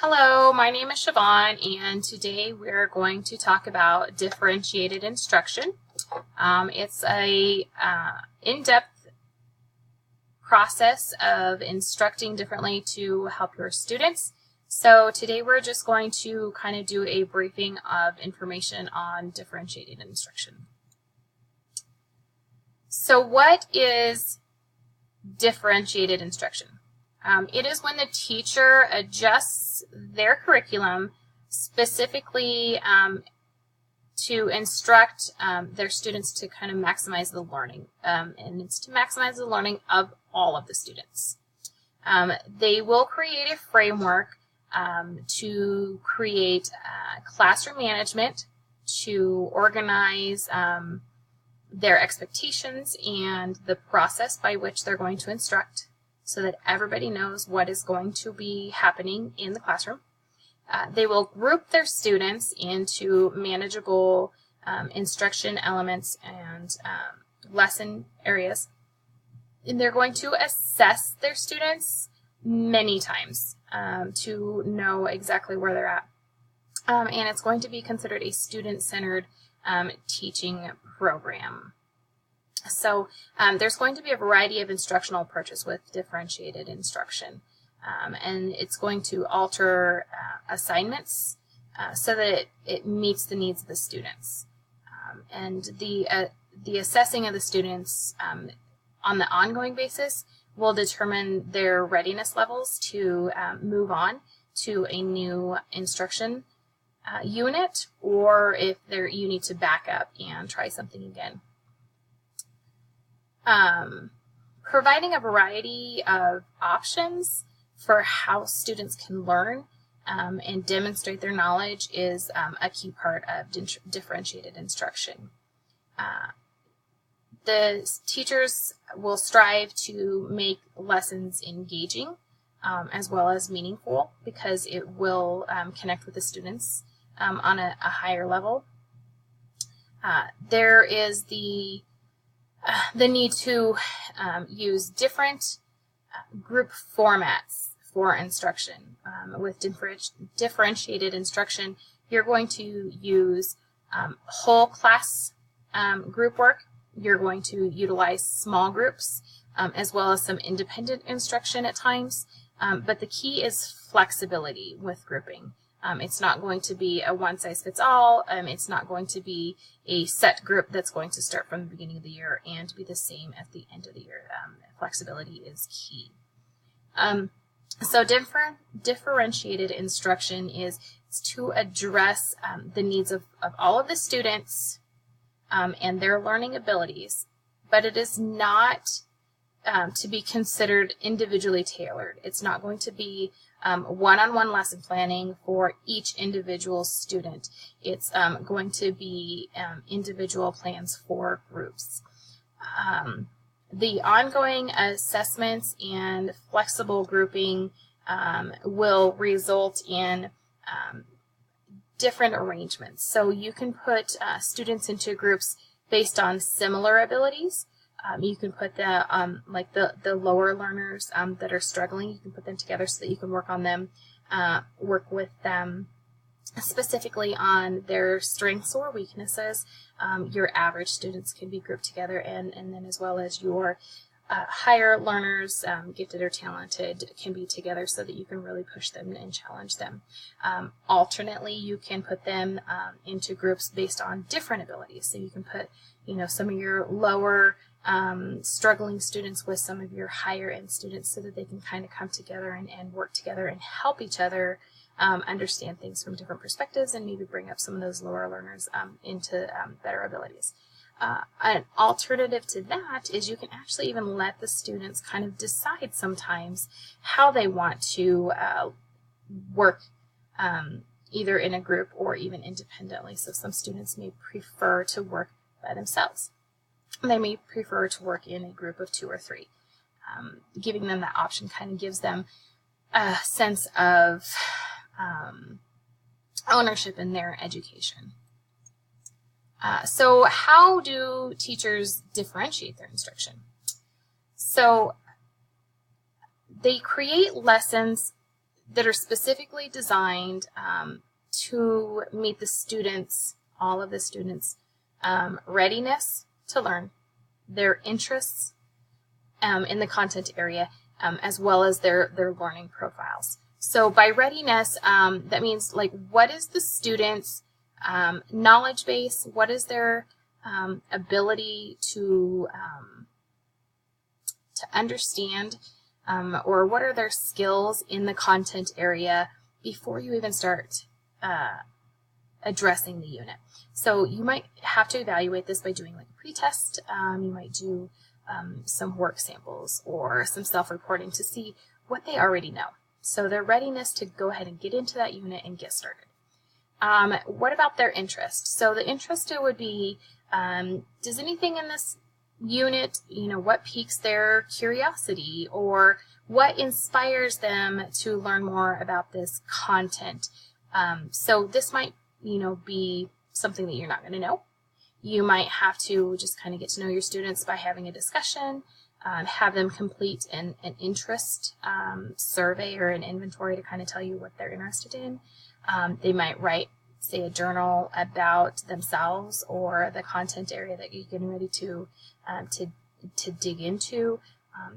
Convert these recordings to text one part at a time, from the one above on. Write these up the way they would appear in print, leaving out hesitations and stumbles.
Hello, my name is Siobhan, and today we're going to talk about differentiated instruction. It's a in-depth process of instructing differently to help your students. So today we're just going to kind of do a briefing of information on differentiated instruction. So what is differentiated instruction? It is when the teacher adjusts their curriculum specifically to instruct their students to kind of maximize the learning, and it's to maximize the learning of all of the students. They will create a framework to create classroom management, to organize their expectations and the process by which they're going to instruct, so that everybody knows what is going to be happening in the classroom. They will group their students into manageable instruction elements and lesson areas. And they're going to assess their students many times to know exactly where they're at. And it's going to be considered a student-centered teaching program. So there's going to be a variety of instructional approaches with differentiated instruction, and it's going to alter assignments so that it meets the needs of the students. And the assessing of the students on the ongoing basis will determine their readiness levels to move on to a new instruction unit, or if you need to back up and try something again. Providing a variety of options for how students can learn and demonstrate their knowledge is a key part of differentiated instruction. The teachers will strive to make lessons engaging as well as meaningful, because it will connect with the students on a higher level. There is the need to use different group formats for instruction. With differentiated instruction, you're going to use whole class group work. You're going to utilize small groups as well as some independent instruction at times. But the key is flexibility with grouping. It's not going to be a one-size-fits-all. It's not going to be a set group that's going to start from the beginning of the year and be the same at the end of the year. Flexibility is key. So differentiated instruction is to address the needs of all of the students and their learning abilities, but it is not to be considered individually tailored. It's not going to be one-on-one lesson planning for each individual student. It's going to be individual plans for groups. The ongoing assessments and flexible grouping will result in different arrangements. So you can put students into groups based on similar abilities. You can put the lower learners that are struggling, you can put them together so that you can work on them, work with them specifically on their strengths or weaknesses. Your average students can be grouped together, and then as well as your higher learners, gifted or talented, can be together so that you can really push them and challenge them. Alternately, you can put them into groups based on different abilities. So you can put, some of your lower struggling students with some of your higher end students, so that they can kind of come together and work together and help each other understand things from different perspectives, and maybe bring up some of those lower learners into better abilities. An alternative to that is you can actually even let the students kind of decide sometimes how they want to work either in a group or even independently. So some students may prefer to work by themselves. They may prefer to work in a group of 2 or 3. Giving them that option kind of gives them a sense of ownership in their education. So how do teachers differentiate their instruction? So they create lessons that are specifically designed to meet the students, all of the students' readiness to learn, their interests in the content area, as well as their learning profiles. So by readiness, that means like what is the student's knowledge base, what is their ability to understand, or what are their skills in the content area before you even start addressing the unit. So you might have to evaluate this by doing like a pretest. You might do some work samples or some self-reporting to see what they already know. So their readiness to go ahead and get into that unit and get started. What about their interest? So the interest would be, does anything in this unit, what piques their curiosity, or what inspires them to learn more about this content? So this might, be something that you're not going to know. You might have to just kind of get to know your students by having a discussion, have them complete an interest survey or an inventory to kind of tell you what they're interested in. They might write, say, a journal about themselves or the content area that you're getting ready to dig into.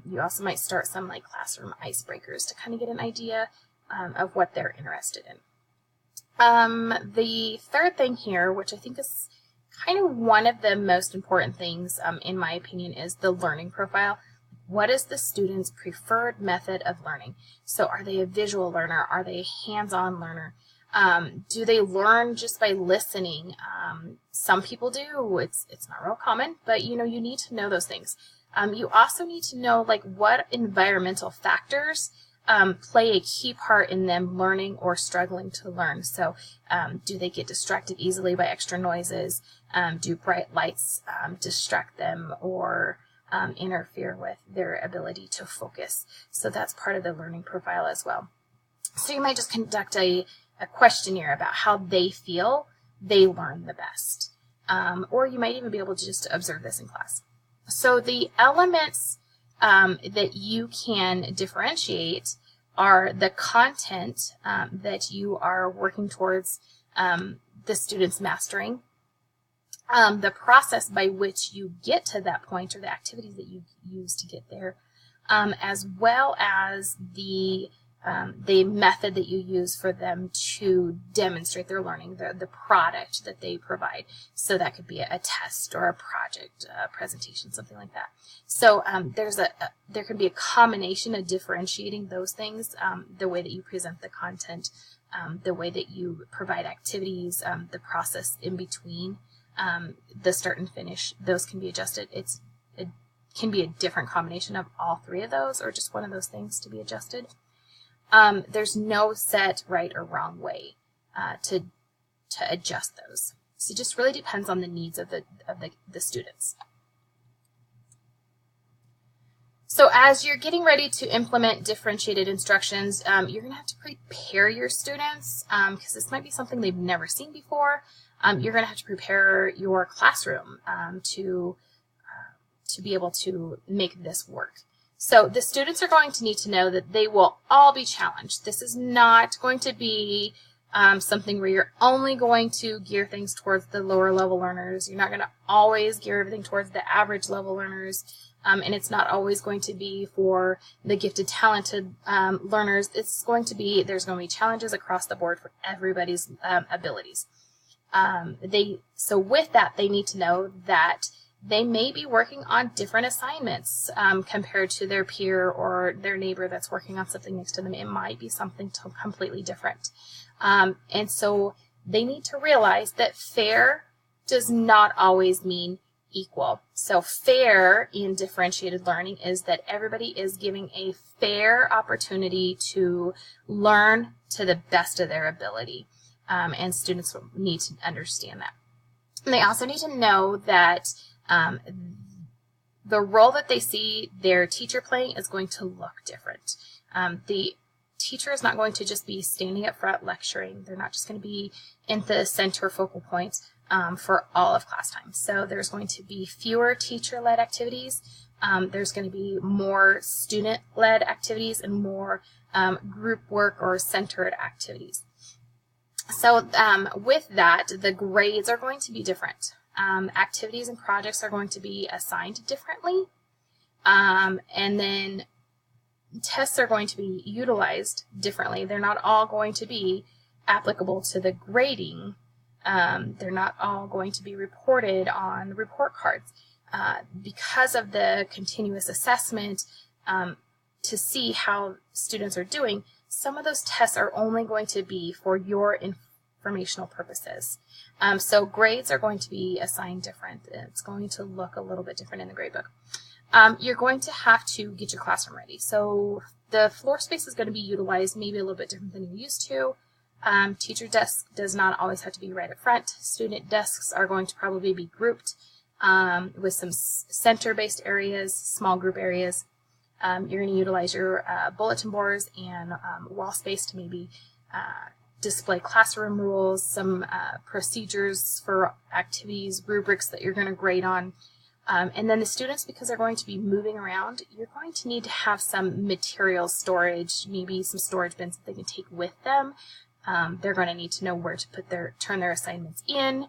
You also might start some like classroom icebreakers to kind of get an idea of what they're interested in. The third thing here, which I think is kind of one of the most important things, in my opinion, is the learning profile. What is the student's preferred method of learning? So are they a visual learner? Are they a hands-on learner? Do they learn just by listening? Some people do. It's not real common, but you need to know those things. You also need to know like what environmental factors play a key part in them learning or struggling to learn. So do they get distracted easily by extra noises? Do bright lights distract them or interfere with their ability to focus? So that's part of the learning profile as well. So you might just conduct a questionnaire about how they feel they learn the best. Or you might even be able to just observe this in class. So the elements that you can differentiate are the content that you are working towards the students mastering, the process by which you get to that point or the activities that you use to get there, as well as the method that you use for them to demonstrate their learning, the product that they provide. So that could be a test or a project, a presentation, something like that. So there can be a combination of differentiating those things, the way that you present the content, the way that you provide activities, the process in between, the start and finish. Those can be adjusted. It can be a different combination of all three of those or just one of those things to be adjusted. There's no set right or wrong way to adjust those. So it just really depends on the needs of the students. So as you're getting ready to implement differentiated instructions, you're going to have to prepare your students because this might be something they've never seen before. You're going to have to prepare your classroom to be able to make this work. So the students are going to need to know that they will all be challenged. This is not going to be something where you're only going to gear things towards the lower level learners. You're not going to always gear everything towards the average level learners. And it's not always going to be for the gifted, talented learners. It's going to be, there's going to be challenges across the board for everybody's abilities. So with that, they need to know that they may be working on different assignments compared to their peer or their neighbor that's working on something next to them. It might be something completely different. And so they need to realize that fair does not always mean equal. So fair in differentiated learning is that everybody is giving a fair opportunity to learn to the best of their ability. And students need to understand that. And they also need to know that the role that they see their teacher playing is going to look different. The teacher is not going to just be standing up front lecturing. They're not just going to be in the center focal point for all of class time. So there's going to be fewer teacher-led activities. There's going to be more student-led activities and more group work or centered activities. So with that, the grades are going to be different. Activities and projects are going to be assigned differently. And then tests are going to be utilized differently. They're not all going to be applicable to the grading. They're not all going to be reported on the report cards. Because of the continuous assessment to see how students are doing, some of those tests are only going to be for your informational purposes. So grades are going to be assigned different. It's going to look a little bit different in the gradebook. You're going to have to get your classroom ready. So the floor space is going to be utilized maybe a little bit different than you're used to. Teacher desk does not always have to be right up front. Student desks are going to probably be grouped with some center-based areas, small group areas. You're going to utilize your bulletin boards and wall space to maybe display classroom rules, some procedures for activities, rubrics that you're going to grade on. And then the students, because they're going to be moving around, you're going to need to have some material storage, maybe some storage bins that they can take with them. They're going to need to know where to turn their assignments in,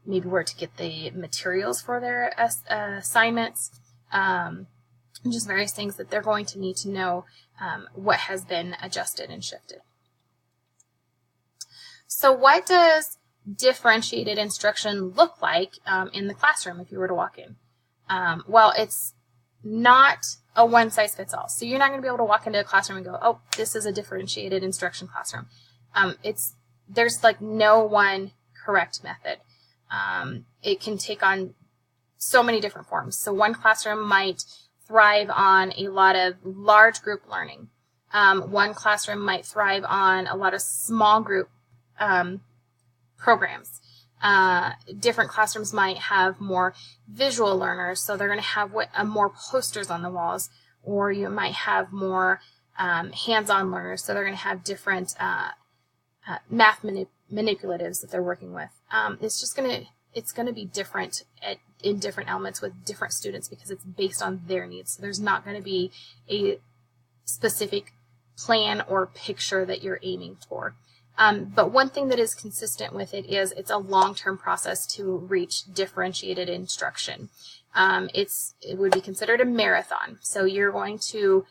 maybe where to get the materials for their assignments, just various things that they're going to need to know what has been adjusted and shifted. So what does differentiated instruction look like in the classroom if you were to walk in? Well, it's not a one-size-fits-all. So you're not going to be able to walk into a classroom and go, oh, this is a differentiated instruction classroom. There's like no one correct method. It can take on so many different forms. So one classroom might thrive on a lot of large group learning. One classroom might thrive on a lot of small group programs. Different classrooms might have more visual learners, so they're going to have more posters on the walls, or you might have more hands-on learners, so they're going to have different math manipulatives that they're working with. It's going to be different in different elements with different students because it's based on their needs. So there's not going to be a specific plan or picture that you're aiming for. But one thing that is consistent with it is it's a long-term process to reach differentiated instruction. It would be considered a marathon. So you're going to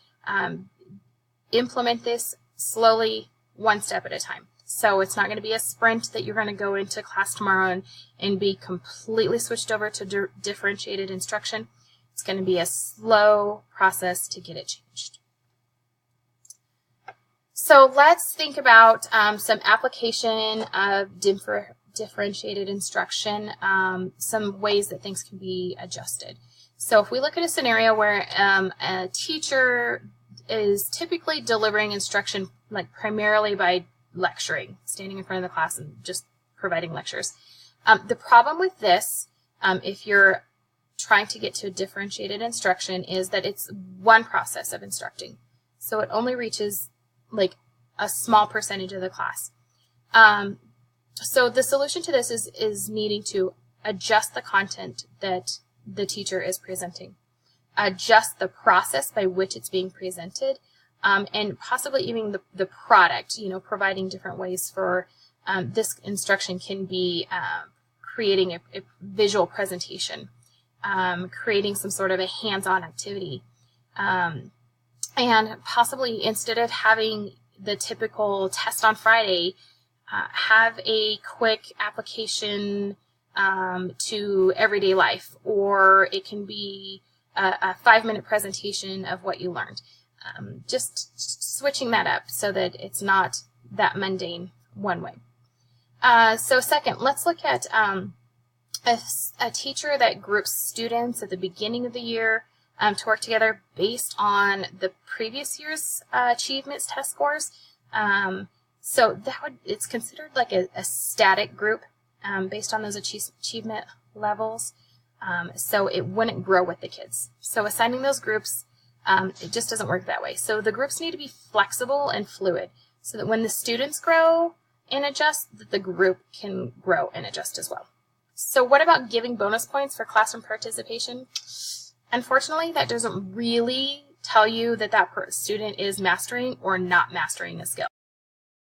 implement this slowly, one step at a time. So it's not going to be a sprint that you're going to go into class tomorrow and be completely switched over to differentiated instruction. It's going to be a slow process to get it changed. So let's think about some application of differentiated instruction, some ways that things can be adjusted. So if we look at a scenario where a teacher is typically delivering instruction like primarily by lecturing, standing in front of the class and just providing lectures. The problem with this, if you're trying to get to differentiated instruction, is that it's one process of instructing. So it only reaches like a small percentage of the class. So the solution to this is needing to adjust the content that the teacher is presenting, adjust the process by which it's being presented, and possibly even the product, providing different ways for this instruction can be creating a visual presentation, creating some sort of a hands-on activity, and possibly instead of having the typical test on Friday, have a quick application to everyday life, or it can be a 5-minute presentation of what you learned. Just switching that up so that it's not that mundane one way. So second, let's look at a teacher that groups students at the beginning of the year to work together based on the previous year's achievements test scores. So it's considered like a static group based on those achievement levels. So it wouldn't grow with the kids. So assigning those groups, it just doesn't work that way. So the groups need to be flexible and fluid so that when the students grow and adjust, that the group can grow and adjust as well. So what about giving bonus points for classroom participation? Unfortunately, that doesn't really tell you that that student is mastering or not mastering a skill.